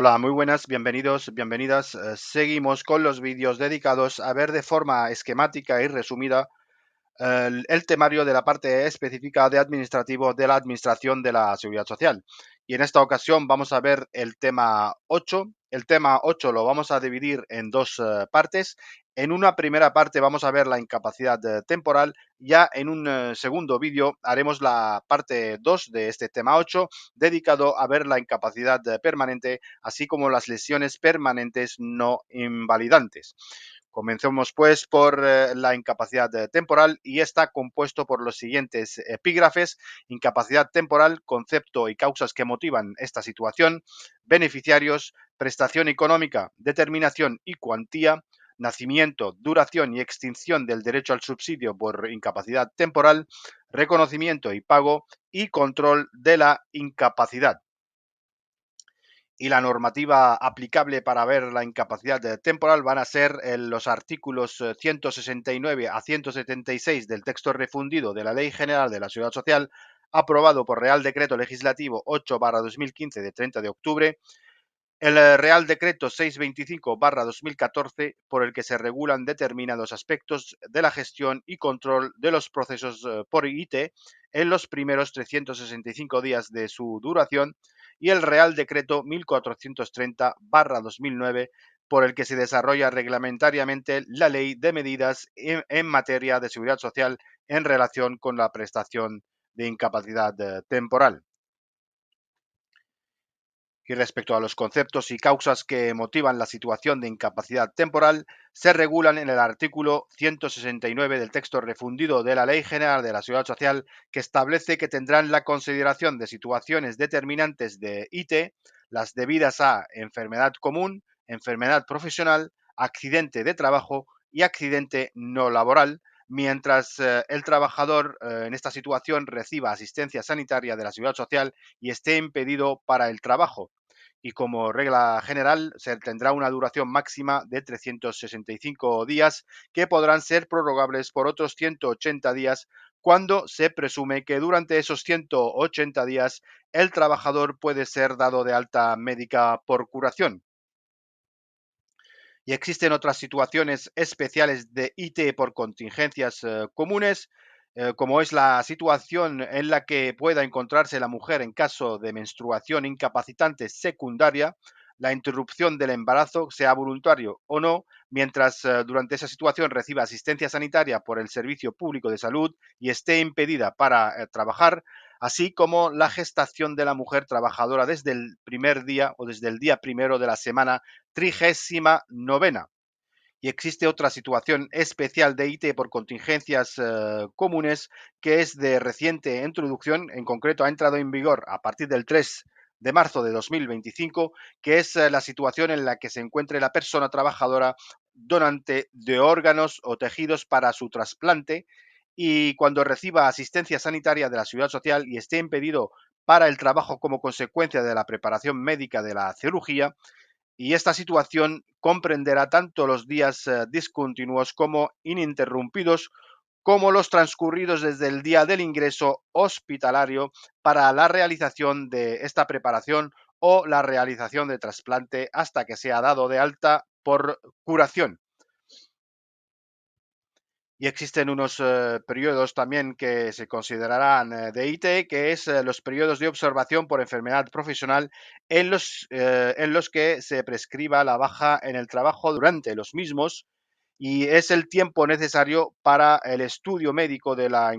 Hola, muy buenas, bienvenidos, bienvenidas. Seguimos con los vídeos dedicados a ver de forma esquemática y resumida el temario de la parte específica de administrativo de la Administración de la Seguridad Social. Y en esta ocasión vamos a ver el tema 8. El tema 8 lo vamos a dividir en dos partes. En una primera parte vamos a ver la incapacidad temporal. Ya en un segundo vídeo haremos la parte 2 de este tema 8, dedicado a ver la incapacidad permanente, así como las lesiones permanentes no invalidantes. Comencemos pues por la incapacidad temporal y está compuesto por los siguientes epígrafes: incapacidad temporal, concepto y causas que motivan esta situación, beneficiarios, prestación económica, determinación y cuantía, nacimiento, duración y extinción del derecho al subsidio por incapacidad temporal, reconocimiento y pago y control de la incapacidad. Y la normativa aplicable para ver la incapacidad temporal van a ser los artículos 169 a 176 del texto refundido de la Ley General de la Seguridad Social, aprobado por Real Decreto Legislativo 8/2015 de 30 de octubre, el Real Decreto 625/2014, por el que se regulan determinados aspectos de la gestión y control de los procesos por IT en los primeros 365 días de su duración, y el Real Decreto 1430/2009, por el que se desarrolla reglamentariamente la Ley de Medidas en materia de seguridad social en relación con la prestación de incapacidad temporal. Y respecto a los conceptos y causas que motivan la situación de incapacidad temporal, se regulan en el artículo 169 del texto refundido de la Ley General de la Seguridad Social, que establece que tendrán la consideración de situaciones determinantes de IT las debidas a enfermedad común, enfermedad profesional, accidente de trabajo y accidente no laboral, mientras el trabajador en esta situación reciba asistencia sanitaria de la Seguridad Social y esté impedido para el trabajo. Y como regla general se tendrá una duración máxima de 365 días, que podrán ser prorrogables por otros 180 días cuando se presume que durante esos 180 días el trabajador puede ser dado de alta médica por curación. Y existen otras situaciones especiales de IT por contingencias comunes, como es la situación en la que pueda encontrarse la mujer en caso de menstruación incapacitante secundaria, la interrupción del embarazo, sea voluntario o no, mientras durante esa situación reciba asistencia sanitaria por el Servicio Público de Salud y esté impedida para trabajar, así como la gestación de la mujer trabajadora desde el primer día o desde el día primero de la semana 39ª. Y existe otra situación especial de IT por contingencias comunes, que es de reciente introducción. En concreto ha entrado en vigor a partir del 3 de marzo de 2025, que es la situación en la que se encuentre la persona trabajadora donante de órganos o tejidos para su trasplante, y cuando reciba asistencia sanitaria de la Seguridad Social y esté impedido para el trabajo como consecuencia de la preparación médica de la cirugía. Y esta situación comprenderá tanto los días discontinuos como ininterrumpidos, como los transcurridos desde el día del ingreso hospitalario para la realización de esta preparación o la realización de trasplante hasta que sea dado de alta por curación. Y existen unos periodos también que se considerarán de IT, que es los periodos de observación por enfermedad profesional en los que se prescriba la baja en el trabajo durante los mismos, y es el tiempo necesario para el estudio médico de la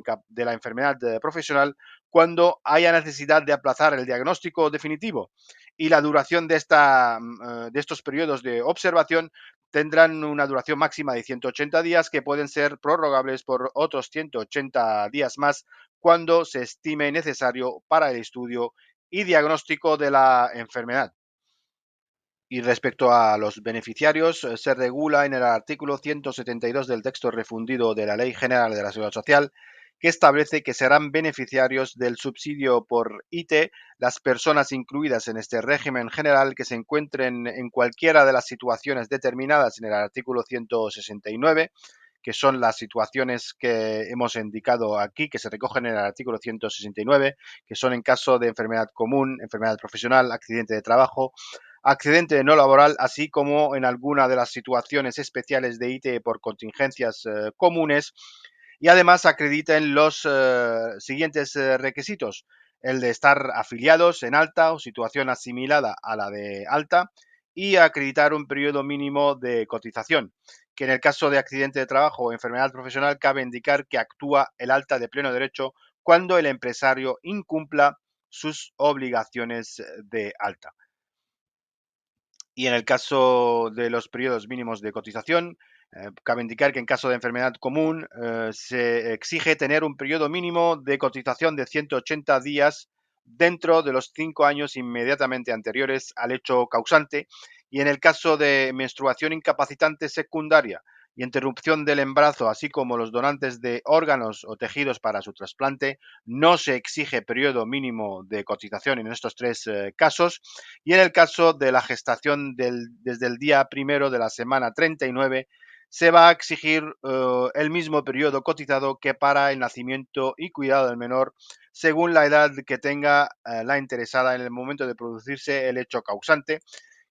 enfermedad profesional cuando haya necesidad de aplazar el diagnóstico definitivo. Y la duración de estos periodos de observación tendrán una duración máxima de 180 días, que pueden ser prorrogables por otros 180 días más cuando se estime necesario para el estudio y diagnóstico de la enfermedad. Y respecto a los beneficiarios, se regula en el artículo 172 del texto refundido de la Ley General de la Seguridad Social, que establece que serán beneficiarios del subsidio por IT las personas incluidas en este régimen general que se encuentren en cualquiera de las situaciones determinadas en el artículo 169, que son las situaciones que hemos indicado aquí, que se recogen en el artículo 169, que son en caso de enfermedad común, enfermedad profesional, accidente de trabajo, accidente no laboral, así como en alguna de las situaciones especiales de ITE por contingencias comunes, y además acrediten los siguientes requisitos: el de estar afiliados en alta o situación asimilada a la de alta, y acreditar un periodo mínimo de cotización, que en el caso de accidente de trabajo o enfermedad profesional cabe indicar que actúa el alta de pleno derecho cuando el empresario incumpla sus obligaciones de alta. Y en el caso de los periodos mínimos de cotización, cabe indicar que en caso de enfermedad común se exige tener un periodo mínimo de cotización de 180 días dentro de los 5 años inmediatamente anteriores al hecho causante, y en el caso de menstruación incapacitante secundaria y interrupción del embarazo, así como los donantes de órganos o tejidos para su trasplante, no se exige periodo mínimo de cotización en estos tres casos. Y en el caso de la gestación desde el día primero de la semana 39, se va a exigir el mismo periodo cotizado que para el nacimiento y cuidado del menor, según la edad que tenga la interesada en el momento de producirse el hecho causante,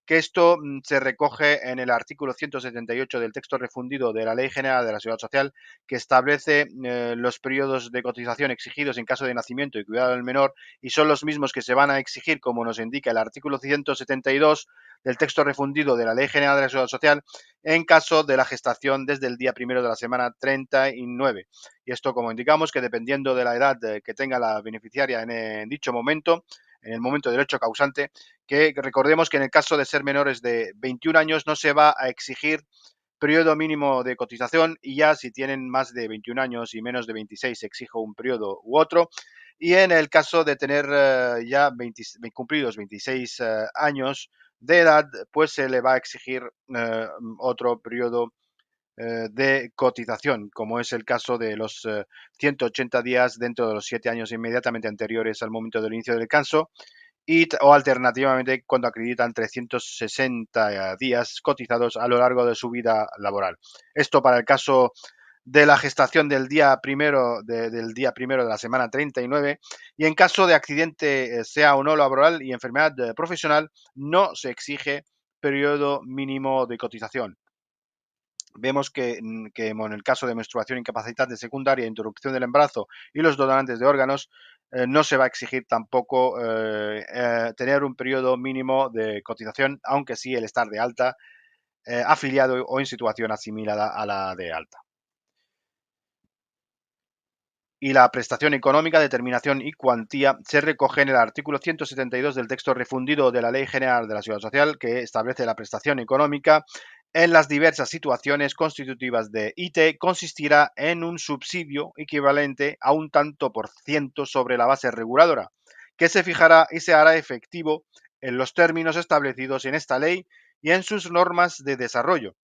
que esto se recoge en el artículo 178 del texto refundido de la Ley General de la Seguridad Social, que establece los periodos de cotización exigidos en caso de nacimiento y cuidado del menor, y son los mismos que se van a exigir, como nos indica el artículo 172 del texto refundido de la Ley General de la Seguridad Social, en caso de la gestación desde el día primero de la semana 39. Y esto, como indicamos, que dependiendo de la edad que tenga la beneficiaria en dicho momento, en el momento del hecho causante, que recordemos que en el caso de ser menores de 21 años no se va a exigir periodo mínimo de cotización, y ya si tienen más de 21 años y menos de 26 se exige un periodo u otro. Y en el caso de tener ya cumplidos 26 años de edad, pues se le va a exigir otro periodo de cotización, como es el caso de los 180 días dentro de los 7 años inmediatamente anteriores al momento del inicio del descanso, o alternativamente cuando acreditan 360 días cotizados a lo largo de su vida laboral. Esto para el caso de la gestación del día primero de la semana 39, y en caso de accidente, sea o no laboral, y enfermedad profesional, no se exige periodo mínimo de cotización. Vemos que en el caso de menstruación incapacitante secundaria, interrupción del embarazo y los donantes de órganos, no se va a exigir tampoco tener un periodo mínimo de cotización, aunque sí el estar de alta, afiliado o en situación asimilada a la de alta. Y la prestación económica, determinación y cuantía se recoge en el artículo 172 del texto refundido de la Ley General de la Seguridad Social, que establece la prestación económica en las diversas situaciones constitutivas de ITE. Consistirá en un subsidio equivalente a un tanto por ciento sobre la base reguladora, que se fijará y se hará efectivo en los términos establecidos en esta ley y en sus normas de desarrollo.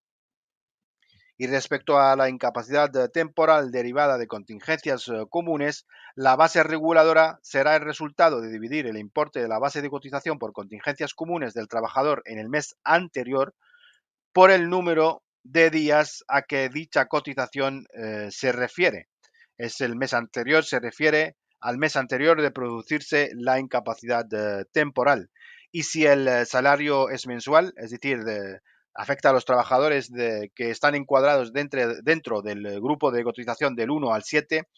Y respecto a la incapacidad temporal derivada de contingencias comunes, la base reguladora será el resultado de dividir el importe de la base de cotización por contingencias comunes del trabajador en el mes anterior por el número de días a que dicha cotización se refiere. Es el mes anterior, se refiere al mes anterior de producirse la incapacidad temporal. Y si el salario es mensual, es decir, afecta a los trabajadores que están encuadrados dentro del grupo de cotización del 1 al 7,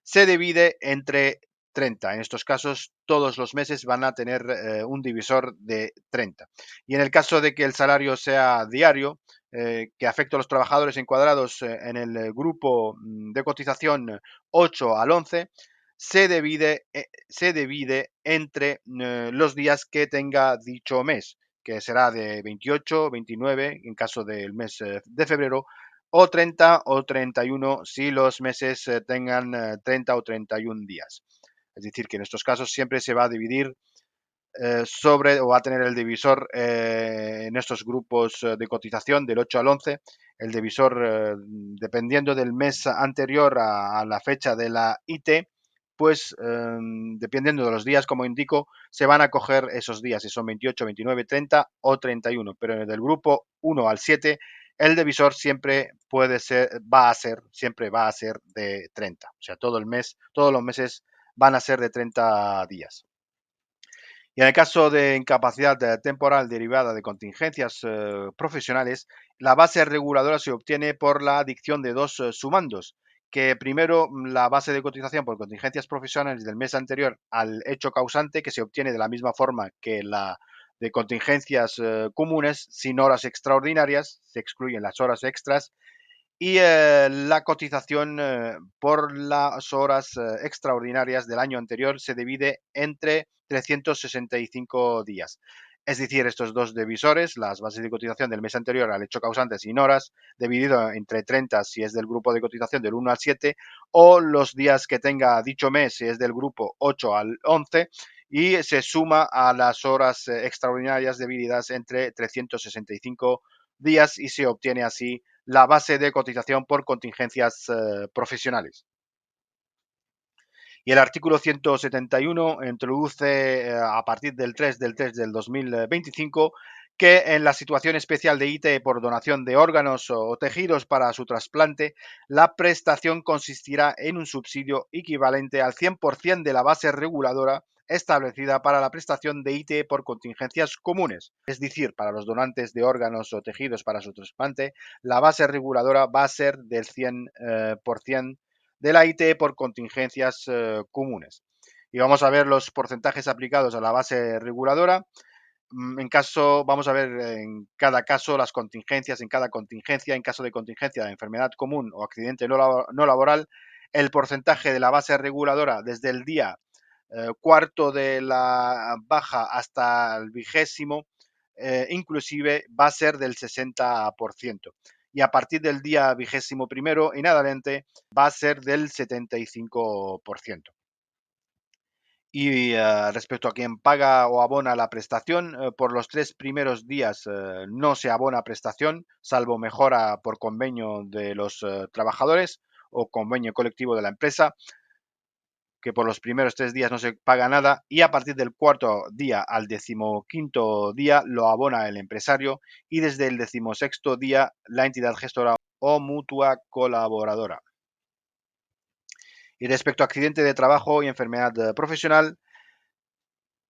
se divide entre 30. En estos casos, todos los meses van a tener un divisor de 30. Y en el caso de que el salario sea diario, que afecte a los trabajadores encuadrados en el grupo de cotización 8 al 11, se divide entre los días que tenga dicho mes, que será de 28, 29 en caso del mes de febrero, o 30 o 31 si los meses tengan 30 o 31 días. Es decir, que en estos casos siempre se va a dividir sobre, o va a tener el divisor en estos grupos de cotización del 8 al 11, el divisor dependiendo del mes anterior a la fecha de la IT, pues dependiendo de los días, como indico, se van a coger esos días, si son 28, 29, 30 o 31, pero del grupo 1 al 7 el divisor siempre siempre va a ser de 30. O sea, todo el mes, todos los meses van a ser de 30 días. Y en el caso de incapacidad temporal derivada de contingencias profesionales, la base reguladora se obtiene por la adición de dos sumandos, que primero la base de cotización por contingencias profesionales del mes anterior al hecho causante, que se obtiene de la misma forma que la de contingencias comunes, sin horas extraordinarias, se excluyen las horas extras, y la cotización por las horas extraordinarias del año anterior se divide entre 365 días. Es decir, estos dos divisores, las bases de cotización del mes anterior al hecho causante sin horas, dividido entre 30 si es del grupo de cotización del 1 al 7, o los días que tenga dicho mes si es del grupo 8 al 11, y se suma a las horas extraordinarias divididas entre 365 días y se obtiene así la base de cotización por contingencias profesionales. Y el artículo 171 introduce a partir del 3 del 3 del 2025 que en la situación especial de ITE por donación de órganos o tejidos para su trasplante, la prestación consistirá en un subsidio equivalente al 100% de la base reguladora establecida para la prestación de ITE por contingencias comunes. Es decir, para los donantes de órganos o tejidos para su trasplante, la base reguladora va a ser del 100% de la IT por contingencias comunes. Y vamos a ver los porcentajes aplicados a la base reguladora. Vamos a ver en cada caso las contingencias, en cada contingencia, en caso de contingencia de enfermedad común o accidente no laboral, el porcentaje de la base reguladora desde el día cuarto de la baja hasta el vigésimo, inclusive va a ser del 60%. Y a partir del día vigésimo primero en adelante va a ser del 75%. Y respecto a quien paga o abona la prestación, por los 3 primeros días no se abona prestación, salvo mejora por convenio de los trabajadores o convenio colectivo de la empresa, que por los primeros 3 días no se paga nada, y a partir del cuarto día al decimoquinto día lo abona el empresario, y desde el decimosexto día la entidad gestora o mutua colaboradora. Y respecto a accidente de trabajo y enfermedad profesional,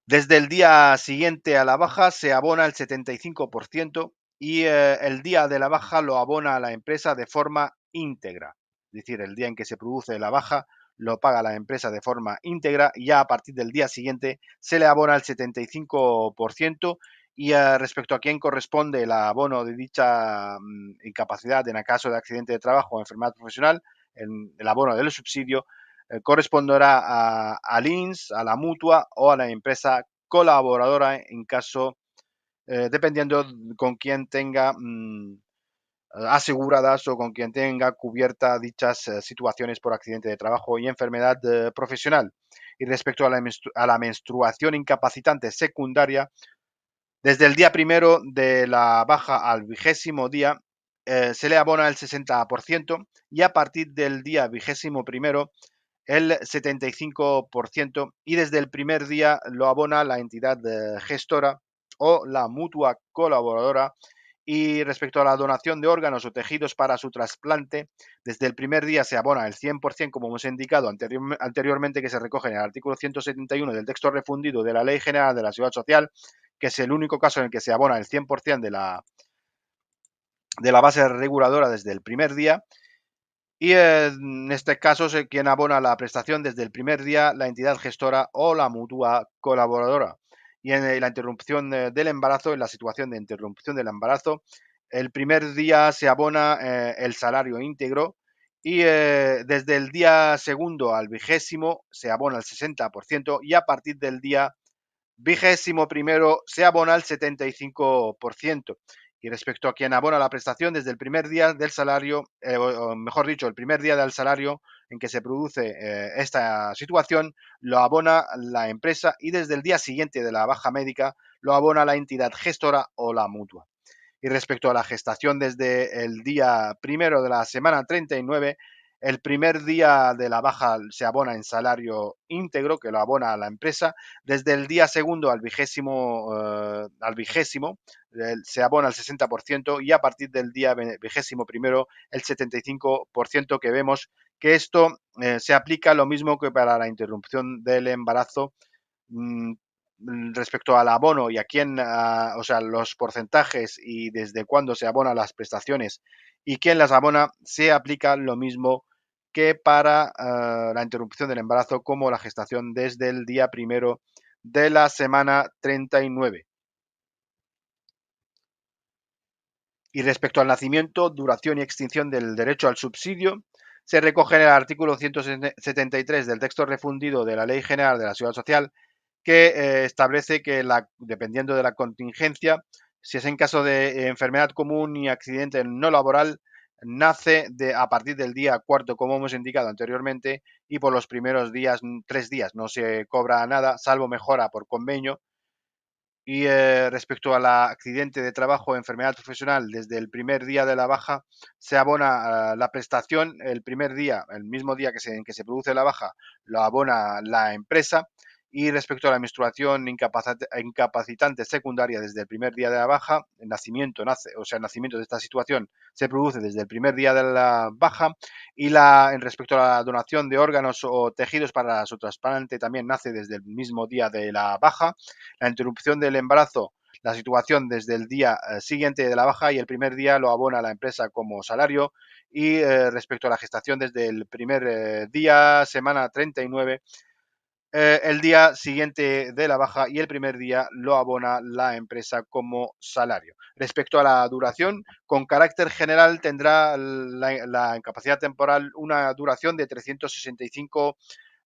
desde el día siguiente a la baja se abona el 75% y el día de la baja lo abona la empresa de forma íntegra. Es decir, el día en que se produce la baja lo paga la empresa de forma íntegra y ya a partir del día siguiente se le abona el 75% y respecto a quién corresponde el abono de dicha incapacidad en el caso de accidente de trabajo o enfermedad profesional, el abono del subsidio corresponderá al INS, a la mutua o a la empresa colaboradora en caso, dependiendo con quien tenga aseguradas o con quien tenga cubierta dichas situaciones por accidente de trabajo y enfermedad profesional. Y respecto a la menstruación incapacitante secundaria, desde el día primero de la baja al vigésimo día se le abona el 60% y a partir del día vigésimo primero el 75% y desde el primer día lo abona la entidad gestora o la mutua colaboradora. Y respecto a la donación de órganos o tejidos para su trasplante, desde el primer día se abona el 100%, como hemos indicado anteriormente, que se recoge en el artículo 171 del texto refundido de la Ley General de la Seguridad Social, que es el único caso en el que se abona el 100% de la base reguladora desde el primer día. Y en este caso, quien abona la prestación desde el primer día, la entidad gestora o la mutua colaboradora. Y en la interrupción del embarazo, en la situación de interrupción del embarazo, el primer día se abona el salario íntegro y desde el día segundo al vigésimo se abona el 60% y a partir del día vigésimo primero se abona el 75%. Y respecto a quien abona la prestación desde el primer día del salario, o mejor dicho, el primer día del salario en que se produce esta situación, lo abona la empresa y desde el día siguiente de la baja médica lo abona la entidad gestora o la mutua. Y respecto a la gestación desde el día primero de la semana 39, el primer día de la baja se abona en salario íntegro, que lo abona la empresa. Desde el día segundo al vigésimo se abona el 60% y a partir del día vigésimo primero el 75%, que vemos que esto se aplica lo mismo que para la interrupción del embarazo, respecto al abono y a quién, o sea, los porcentajes y desde cuándo se abonan las prestaciones y quién las abona, se aplica lo mismo que para la interrupción del embarazo como la gestación desde el día primero de la semana 39. Y respecto al nacimiento, duración y extinción del derecho al subsidio, se recoge en el artículo 173 del texto refundido de la Ley General de la Seguridad Social, que establece que, dependiendo de la contingencia, si es en caso de enfermedad común y accidente no laboral, nace a partir del día cuarto, como hemos indicado anteriormente, y por los primeros días, 3 días, no se cobra nada, salvo mejora por convenio. Y respecto al accidente de trabajo o enfermedad profesional, desde el primer día de la baja se abona la prestación. El primer día, el mismo día en que se produce la baja, lo abona la empresa. Y respecto a la menstruación incapacitante secundaria desde el primer día de la baja, el nacimiento de esta situación se produce desde el primer día de la baja. Y respecto a la donación de órganos o tejidos para su trasplante también nace desde el mismo día de la baja. La interrupción del embarazo, la situación desde el día siguiente de la baja, y el primer día lo abona la empresa como salario. Y respecto a la gestación, desde el primer día, semana 39, el día siguiente de la baja y el primer día lo abona la empresa como salario. Respecto a la duración, con carácter general tendrá la incapacidad temporal una duración de 365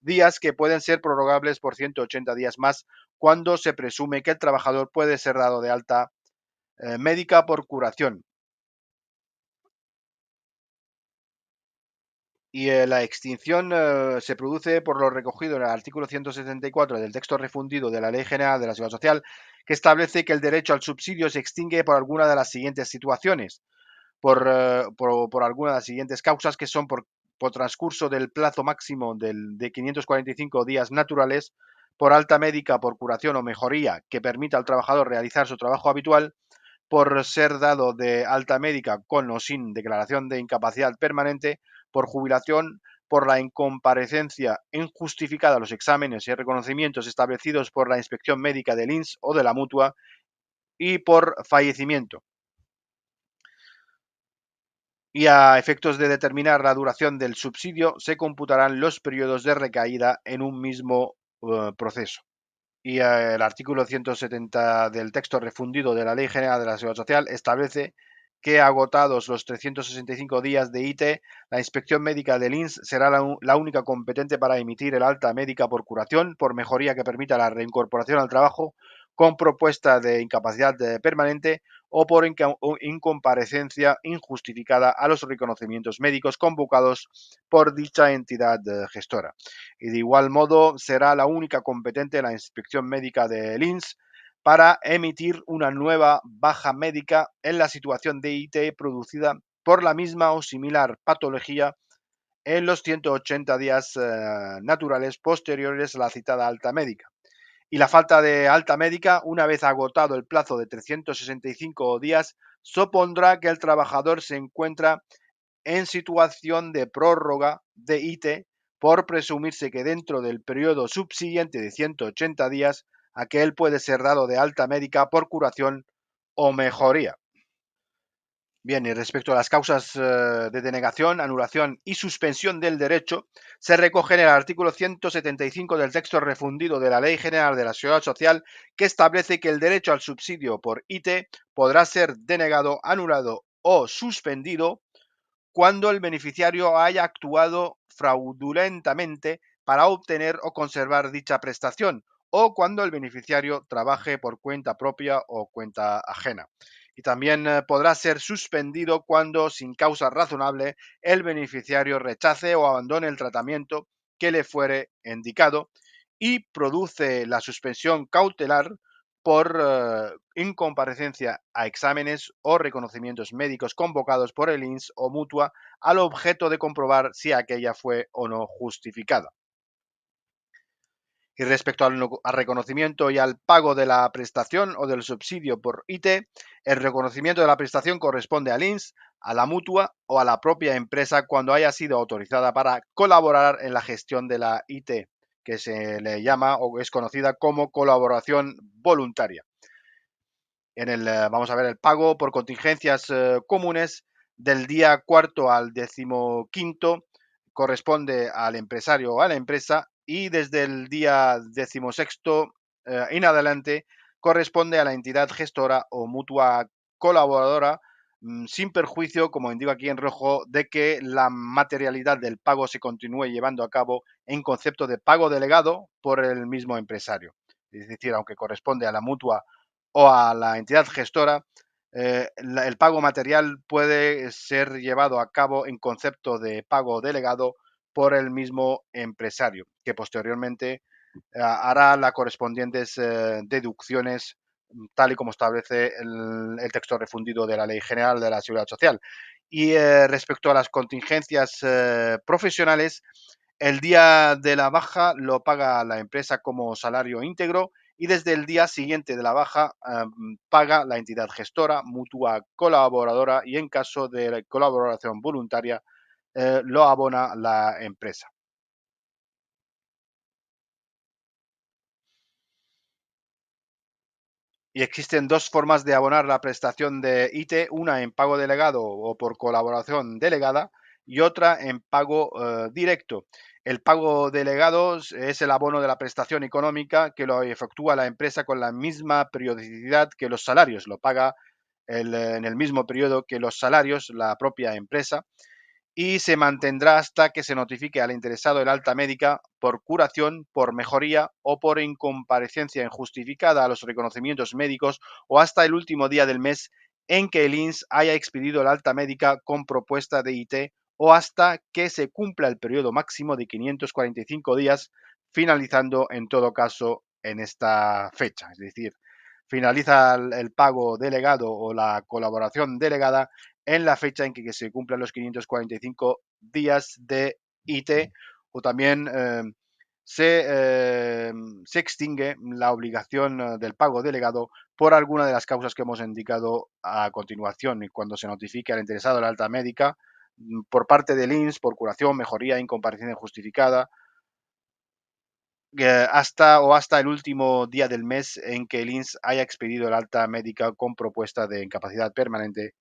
días, que pueden ser prorrogables por 180 días más cuando se presume que el trabajador puede ser dado de alta médica por curación. Y la extinción se produce por lo recogido en el artículo 174 del texto refundido de la Ley General de la Seguridad Social, que establece que el derecho al subsidio se extingue por alguna de las siguientes situaciones, por alguna de las siguientes causas, que son por transcurso del plazo máximo de 545 días naturales, por alta médica, por curación o mejoría que permita al trabajador realizar su trabajo habitual, por ser dado de alta médica con o sin declaración de incapacidad permanente, por jubilación, por la incomparecencia injustificada a los exámenes y reconocimientos establecidos por la inspección médica del INS o de la mutua, y por fallecimiento. Y a efectos de determinar la duración del subsidio, se computarán los periodos de recaída en un mismo proceso. Y el artículo 170 del texto refundido de la Ley General de la Seguridad Social establece que, agotados los 365 días de IT, la inspección médica del INS será la única competente para emitir el alta médica por curación, por mejoría que permita la reincorporación al trabajo con propuesta de incapacidad permanente, o por incomparecencia injustificada a los reconocimientos médicos convocados por dicha entidad gestora. Y de igual modo será la única competente la inspección médica del INS para emitir una nueva baja médica en la situación de IT producida por la misma o similar patología en los 180 días naturales posteriores a la citada alta médica. Y la falta de alta médica, una vez agotado el plazo de 365 días, supondrá que el trabajador se encuentra en situación de prórroga de IT, por presumirse que dentro del periodo subsiguiente de 180 días, aquel puede ser dado de alta médica por curación o mejoría. Bien, y respecto a las causas de denegación, anulación y suspensión del derecho, se recoge en el artículo 175 del texto refundido de la Ley General de la Seguridad Social, que establece que el derecho al subsidio por IT podrá ser denegado, anulado o suspendido cuando el beneficiario haya actuado fraudulentamente para obtener o conservar dicha prestación, o cuando el beneficiario trabaje por cuenta propia o cuenta ajena. Y también podrá ser suspendido cuando, sin causa razonable, el beneficiario rechace o abandone el tratamiento que le fuere indicado, y produce la suspensión cautelar por incomparecencia a exámenes o reconocimientos médicos convocados por el INS o mutua, al objeto de comprobar si aquella fue o no justificada. Y respecto al reconocimiento y al pago de la prestación o del subsidio por IT, el reconocimiento de la prestación corresponde al INS, a la mutua o a la propia empresa cuando haya sido autorizada para colaborar en la gestión de la IT. que se le llama o es conocida como colaboración voluntaria. Vamos a ver, el pago por contingencias comunes del día cuarto al 15º corresponde al empresario o a la empresa, y desde el día 16º en adelante corresponde a la entidad gestora o mutua colaboradora, sin perjuicio, como indico aquí en rojo, de que la materialidad del pago se continúe llevando a cabo en concepto de pago delegado por el mismo empresario. Es decir, aunque corresponde a la mutua o a la entidad gestora, el pago material puede ser llevado a cabo en concepto de pago delegado por el mismo empresario, que posteriormente hará las correspondientes deducciones, tal y como establece el texto refundido de la Ley General de la Seguridad Social. Y respecto a las contingencias profesionales, el día de la baja lo paga la empresa como salario íntegro, y desde el día siguiente de la baja paga la entidad gestora, mutua colaboradora, y en caso de colaboración voluntaria lo abona la empresa. Y existen dos formas de abonar la prestación de IT, una en pago delegado o por colaboración delegada, y otra en pago directo. El pago delegado es el abono de la prestación económica que lo efectúa la empresa con la misma periodicidad que los salarios. Lo paga en el mismo periodo que los salarios la propia empresa, y se mantendrá hasta que se notifique al interesado el alta médica por curación, por mejoría o por incomparecencia injustificada a los reconocimientos médicos, o hasta el último día del mes en que el INS haya expedido el alta médica con propuesta de IT, o hasta que se cumpla el periodo máximo de 545 días, finalizando en todo caso en esta fecha. Es decir, finaliza el pago delegado o la colaboración delegada en la fecha en que se cumplan los 545 días de IT, o también se extingue la obligación del pago delegado por alguna de las causas que hemos indicado a continuación, y cuando se notifique al interesado la alta médica por parte del INS por curación, mejoría, incomparecencia injustificada, hasta el último día del mes en que el INS haya expedido el alta médica con propuesta de incapacidad permanente,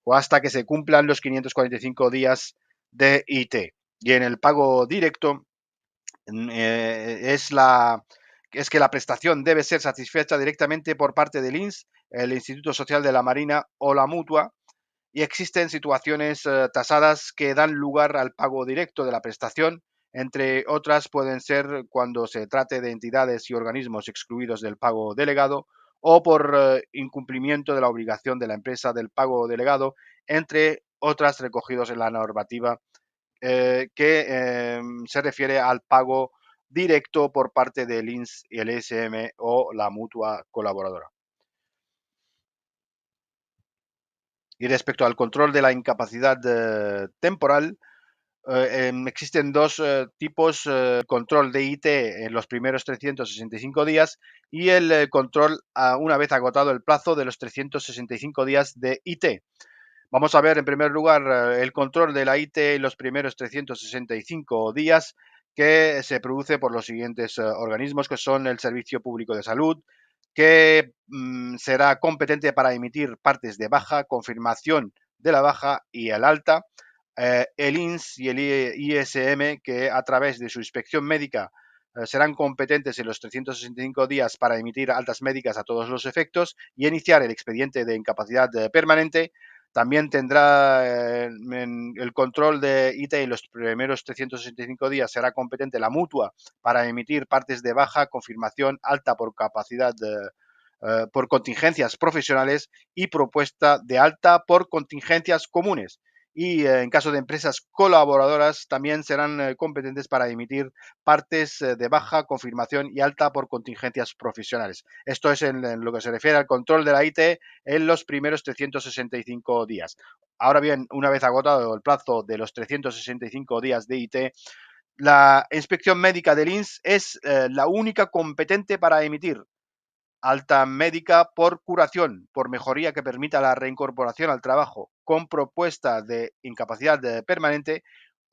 o hasta que se cumplan los 545 días de IT. Y en el pago directo es que la prestación debe ser satisfecha directamente por parte del INS, el Instituto Social de la Marina o la Mutua, y existen situaciones tasadas que dan lugar al pago directo de la prestación. Entre otras pueden ser cuando se trate de entidades y organismos excluidos del pago delegado, o por incumplimiento de la obligación de la empresa del pago delegado, entre otras recogidos en la normativa que se refiere al pago directo por parte del INS y el ESM o la mutua colaboradora. Y respecto al control de la incapacidad temporal, existen dos tipos: control de IT en los primeros 365 días y el control una vez agotado el plazo de los 365 días de IT. Vamos a ver en primer lugar el control de la IT en los primeros 365 días, que se produce por los siguientes organismos, que son el Servicio Público de Salud, que será competente para emitir partes de baja, confirmación de la baja y el alta; el INS y el ISM, que a través de su inspección médica serán competentes en los 365 días para emitir altas médicas a todos los efectos y iniciar el expediente de incapacidad permanente. También tendrá el control de IT en los primeros 365 días, será competente la mutua para emitir partes de baja, confirmación, alta por capacidad por contingencias profesionales y propuesta de alta por contingencias comunes. Y en caso de empresas colaboradoras también serán competentes para emitir partes de baja, confirmación y alta por contingencias profesionales. Esto es en lo que se refiere al control de la IT en los primeros 365 días. Ahora bien, una vez agotado el plazo de los 365 días de IT, la inspección médica del INS es la única competente para emitir alta médica por curación, por mejoría que permita la reincorporación al trabajo, con propuesta de incapacidad permanente,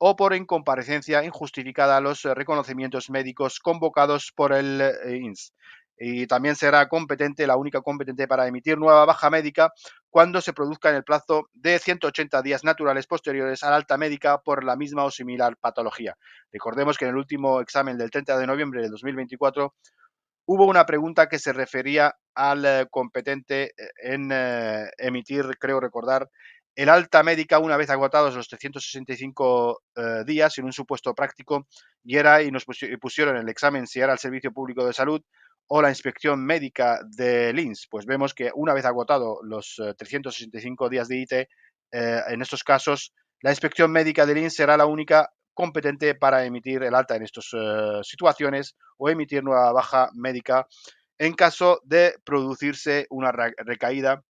o por incomparecencia injustificada a los reconocimientos médicos convocados por el INS. Y también será competente, la única competente para emitir nueva baja médica cuando se produzca en el plazo de 180 días naturales posteriores a la alta médica por la misma o similar patología. Recordemos que en el último examen del 30 de noviembre de 2024 hubo una pregunta que se refería al competente en emitir, creo recordar, el alta médica una vez agotados los 365 días en un supuesto práctico y nos pusieron en el examen si era el Servicio Público de Salud o la inspección médica del INS. Pues vemos que una vez agotado los 365 días de IT, en estos casos, la inspección médica del INS será la única competente para emitir el alta en estas situaciones o emitir nueva baja médica en caso de producirse una recaída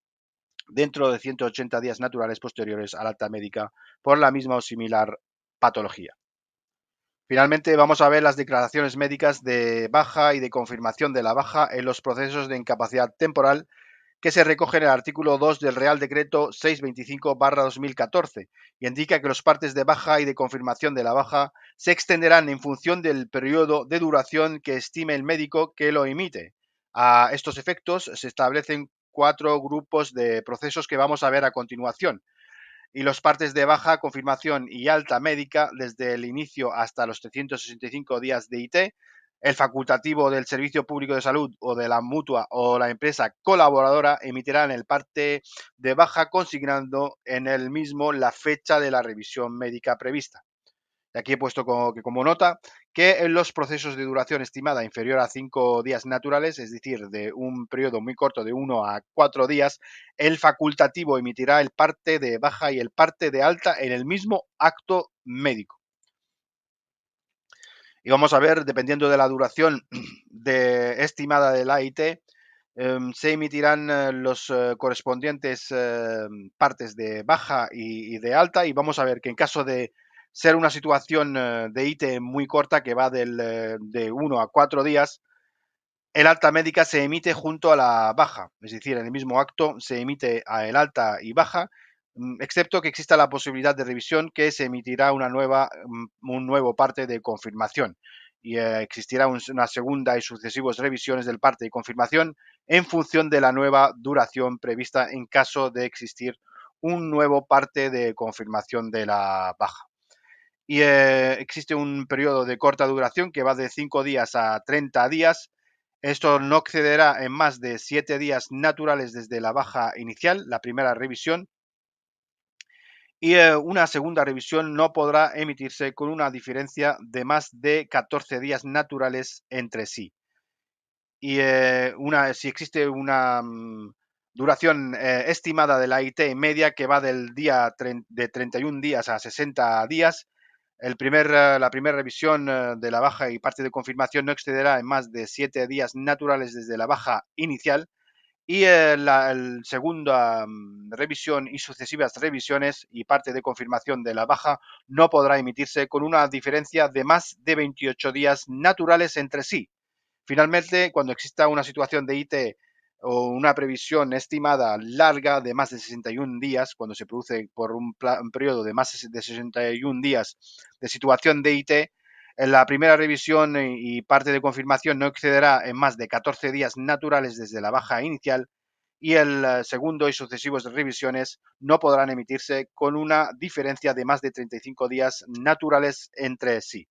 dentro de 180 días naturales posteriores a la alta médica por la misma o similar patología. Finalmente, vamos a ver las declaraciones médicas de baja y de confirmación de la baja en los procesos de incapacidad temporal que se recoge en el artículo 2 del Real Decreto 625/2014 y indica que los partes de baja y de confirmación de la baja se extenderán en función del periodo de duración que estime el médico que lo emite. A estos efectos se establecen 4 grupos de procesos que vamos a ver a continuación y los partes de baja, confirmación y alta médica desde el inicio hasta los 365 días de IT, el facultativo del Servicio Público de Salud o de la mutua o la empresa colaboradora emitirán el parte de baja consignando en el mismo la fecha de la revisión médica prevista. Aquí he puesto como nota que en los procesos de duración estimada inferior a 5 días naturales, es decir, de un periodo muy corto de 1 a 4 días, el facultativo emitirá el parte de baja y el parte de alta en el mismo acto médico. Y vamos a ver, dependiendo de la duración estimada del AIT, se emitirán los correspondientes partes de baja y de alta y vamos a ver que en caso de ser una situación de IT muy corta que va de 1 a 4 días, el alta médica se emite junto a la baja, es decir, en el mismo acto se emite el alta y baja, excepto que exista la posibilidad de revisión que se emitirá un nuevo parte de confirmación y existirá una segunda y sucesivas revisiones del parte de confirmación en función de la nueva duración prevista en caso de existir un nuevo parte de confirmación de la baja. Y existe un periodo de corta duración que va de 5 días a 30 días. Esto no excederá en más de 7 días naturales desde la baja inicial, la primera revisión, y una segunda revisión no podrá emitirse con una diferencia de más de 14 días naturales entre sí. Y si existe una duración estimada de la IT media que va del día de 31 días a 60 días, la primera revisión de la baja y parte de confirmación no excederá en más de 7 días naturales desde la baja inicial y la segunda revisión y sucesivas revisiones y parte de confirmación de la baja no podrá emitirse con una diferencia de más de 28 días naturales entre sí. Finalmente, cuando exista una situación de IT o una previsión estimada larga de más de 61 días, cuando se produce por un periodo de más de 61 días de situación de IT, en la primera revisión y parte de confirmación no excederá en más de 14 días naturales desde la baja inicial y el segundo y sucesivos revisiones no podrán emitirse con una diferencia de más de 35 días naturales entre sí.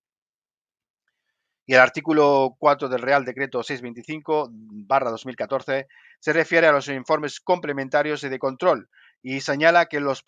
Y el artículo 4 del Real Decreto 625/2014 se refiere a los informes complementarios y de control y señala que en los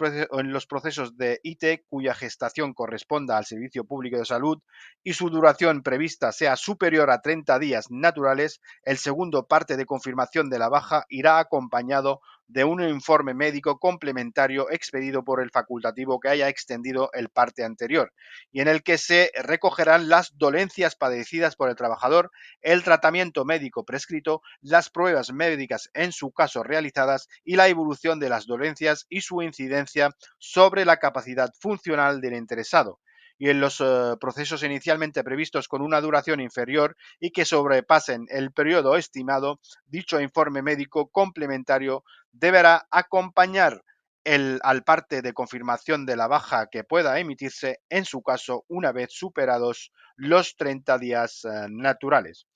procesos de IT cuya gestación corresponda al Servicio Público de Salud y su duración prevista sea superior a 30 días naturales, el segundo parte de confirmación de la baja irá acompañado de un informe médico complementario expedido por el facultativo que haya extendido el parte anterior y en el que se recogerán las dolencias padecidas por el trabajador, el tratamiento médico prescrito, las pruebas médicas en su caso realizadas y la evolución de las dolencias y su incidencia sobre la capacidad funcional del interesado y en los procesos inicialmente previstos con una duración inferior y que sobrepasen el periodo estimado, dicho informe médico complementario deberá acompañar al parte de confirmación de la baja que pueda emitirse, en su caso, una vez superados los 30 días naturales.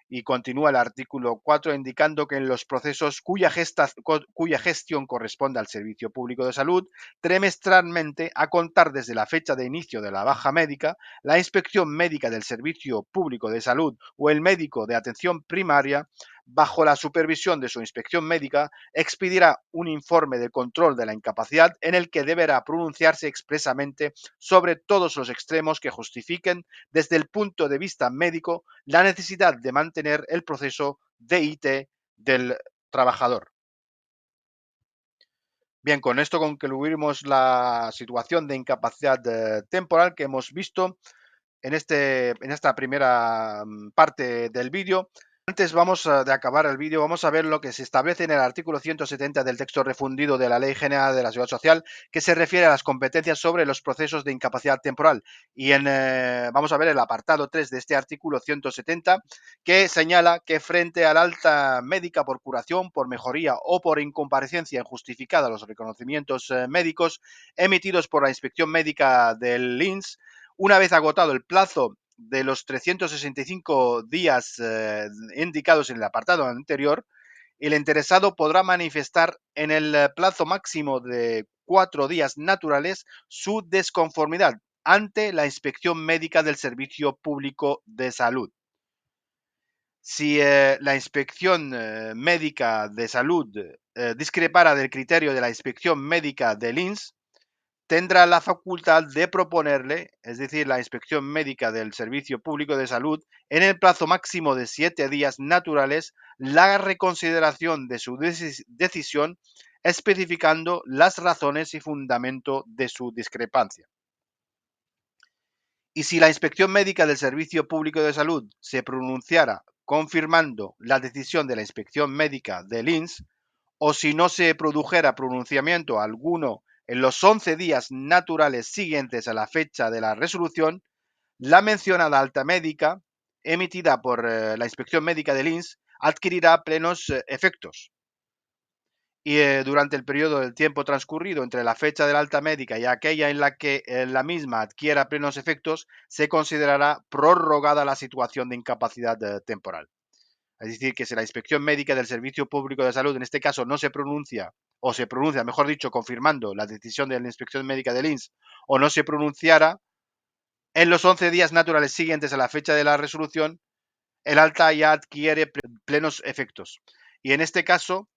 Y continúa el artículo 4 indicando que en los procesos cuya gestión corresponde al Servicio Público de Salud, trimestralmente, a contar desde la fecha de inicio de la baja médica, la inspección médica del Servicio Público de Salud o el médico de atención primaria, bajo la supervisión de su inspección médica, expedirá un informe de control de la incapacidad en el que deberá pronunciarse expresamente sobre todos los extremos que justifiquen, desde el punto de vista médico, la necesidad de mantener el proceso de IT del trabajador. Bien, con esto concluimos la situación de incapacidad temporal que hemos visto en esta primera parte del vídeo. Antes de acabar el vídeo, vamos a ver lo que se establece en el artículo 170 del texto refundido de la Ley General de la Seguridad Social, que se refiere a las competencias sobre los procesos de incapacidad temporal. Y vamos a ver el apartado 3 de este artículo 170, que señala que frente al alta médica por curación, por mejoría o por incomparecencia injustificada a los reconocimientos médicos emitidos por la Inspección Médica del INS, una vez agotado el plazo de los 365 días indicados en el apartado anterior, el interesado podrá manifestar en el plazo máximo de 4 días naturales su desconformidad ante la inspección médica del Servicio Público de Salud. Si la inspección médica de salud discrepara del criterio de la inspección médica del INS, tendrá la facultad de proponerle, es decir, la inspección médica del Servicio Público de Salud, en el plazo máximo de 7 días naturales, la reconsideración de su decisión, especificando las razones y fundamento de su discrepancia. Y si la inspección médica del Servicio Público de Salud se pronunciara confirmando la decisión de la inspección médica del INS, o si no se produjera pronunciamiento alguno en los 11 días naturales siguientes a la fecha de la resolución, la mencionada alta médica, emitida por la inspección médica del INS, adquirirá plenos efectos. Y durante el periodo del tiempo transcurrido entre la fecha de la alta médica y aquella en la que la misma adquiera plenos efectos, se considerará prorrogada la situación de incapacidad temporal. Es decir, que si la inspección médica del Servicio Público de Salud, en este caso, no se pronuncia, o se pronuncia, mejor dicho, confirmando la decisión de la inspección médica del INS, o no se pronunciara, en los 11 días naturales siguientes a la fecha de la resolución, el alta ya adquiere plenos efectos. Y en este caso,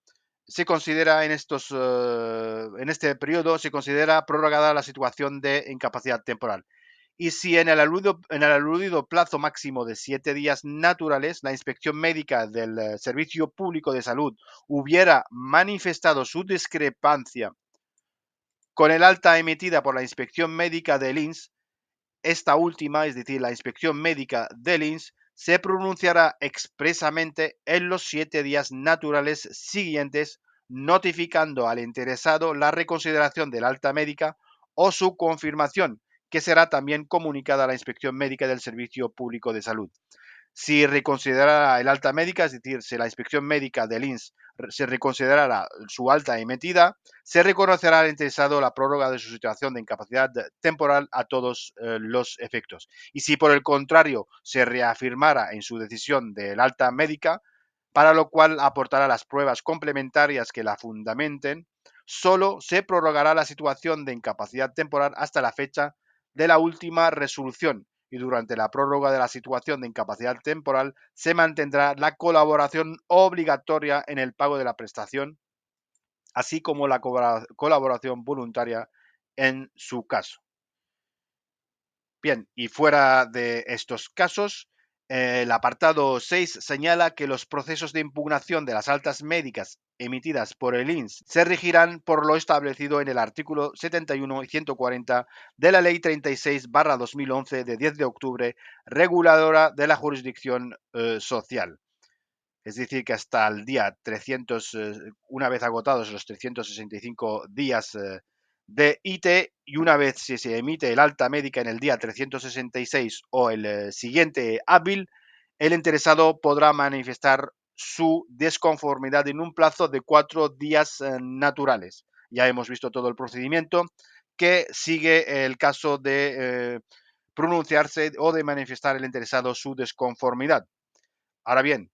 se considera en este periodo, se considera prorrogada la situación de incapacidad temporal. Y si en el aludido plazo máximo de 7 días naturales, la inspección médica del Servicio Público de Salud hubiera manifestado su discrepancia con el alta emitida por la inspección médica del INS, esta última, es decir, la inspección médica del INS, se pronunciará expresamente en los 7 días naturales siguientes, notificando al interesado la reconsideración del alta médica o su confirmación, que será también comunicada a la inspección médica del Servicio Público de Salud. Si reconsiderara el alta médica, es decir, si la inspección médica del INS se reconsiderara su alta emitida, se reconocerá al interesado la prórroga de su situación de incapacidad temporal a todos los efectos. Y si por el contrario se reafirmara en su decisión del alta médica, para lo cual aportará las pruebas complementarias que la fundamenten, solo se prorrogará la situación de incapacidad temporal hasta la fecha de la última resolución, y durante la prórroga de la situación de incapacidad temporal se mantendrá la colaboración obligatoria en el pago de la prestación, así como la colaboración voluntaria en su caso. Bien, y fuera de estos casos, el apartado 6 señala que los procesos de impugnación de las altas médicas emitidas por el INS se regirán por lo establecido en el artículo 71 y 140 de la Ley 36/2011 de 10 de octubre, reguladora de la jurisdicción social. Es decir, que hasta el día 300, una vez agotados los 365 días de IT, y una vez se emite el alta médica en el día 366 o el siguiente hábil, el interesado podrá manifestar su desconformidad en un plazo de 4 días naturales. ya hemos visto todo el procedimiento, que sigue el caso de pronunciarse o de manifestar el interesado su desconformidad. Ahora bien,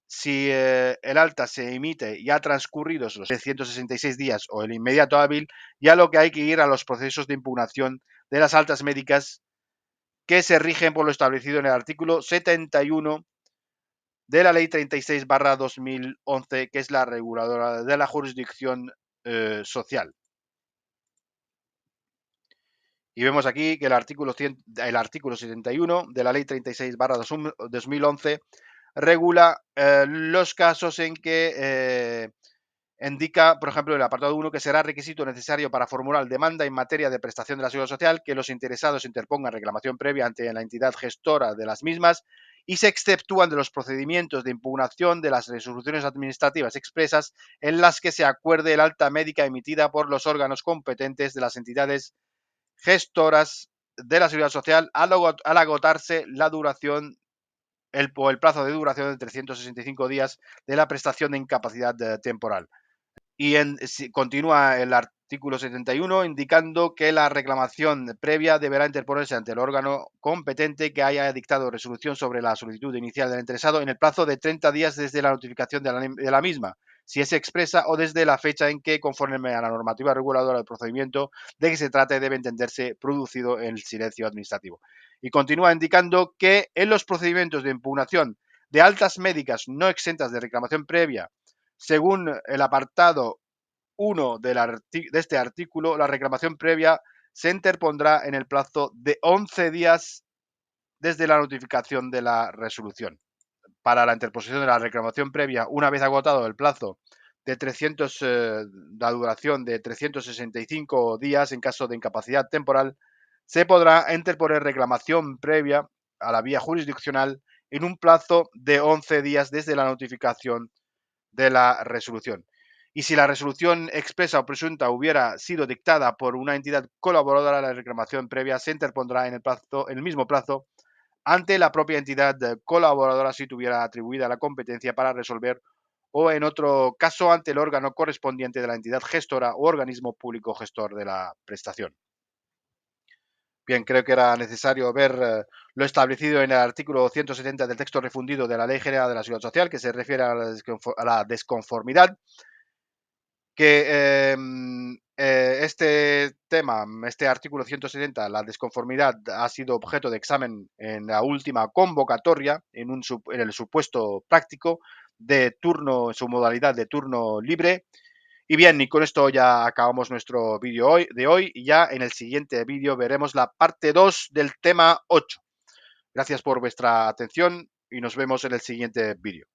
si el alta se emite ya transcurridos los 366 días o el inmediato hábil, ya lo que hay que ir a los procesos de impugnación de las altas médicas que se rigen por lo establecido en el artículo 71 de la Ley 36/2011, que es la reguladora de la jurisdicción social. Y vemos aquí que el artículo 71 de la Ley 36/2011 regula los casos en que indica, por ejemplo, en el apartado 1, que será requisito necesario para formular demanda en materia de prestación de la seguridad social que los interesados interpongan reclamación previa ante la entidad gestora de las mismas y se exceptúan de los procedimientos de impugnación de las resoluciones administrativas expresas en las que se acuerde el alta médica emitida por los órganos competentes de las entidades gestoras de la seguridad social al agotarse la duración el plazo de duración de 365 días de la prestación de incapacidad temporal. Y continúa el artículo 71 indicando que la reclamación previa deberá interponerse ante el órgano competente que haya dictado resolución sobre la solicitud inicial del interesado en el plazo de 30 días desde la notificación de la misma, si es expresa o desde la fecha en que, conforme a la normativa reguladora del procedimiento de que se trate, debe entenderse producido el silencio administrativo. Y continúa indicando que en los procedimientos de impugnación de altas médicas no exentas de reclamación previa, según el apartado 1 de este artículo, la reclamación previa se interpondrá en el plazo de 11 días desde la notificación de la resolución. Para la interposición de la reclamación previa, una vez agotado el plazo de la duración de 365 días en caso de incapacidad temporal, se podrá interponer reclamación previa a la vía jurisdiccional en un plazo de 11 días desde la notificación de la resolución. Y si la resolución expresa o presunta hubiera sido dictada por una entidad colaboradora, la reclamación previa se interpondrá en el mismo plazo ante la propia entidad colaboradora si tuviera atribuida la competencia para resolver, o en otro caso ante el órgano correspondiente de la entidad gestora o organismo público gestor de la prestación. Bien, creo que era necesario ver lo establecido en el artículo 170 del texto refundido de la Ley General de la Seguridad Social, que se refiere a la desconformidad, que este tema, este artículo 170, la desconformidad, ha sido objeto de examen en la última convocatoria, en el supuesto práctico de turno, en su modalidad de turno libre. Y bien, y con esto ya acabamos nuestro vídeo de hoy, y ya en el siguiente vídeo veremos la parte 2 del tema 8. Gracias por vuestra atención y nos vemos en el siguiente vídeo.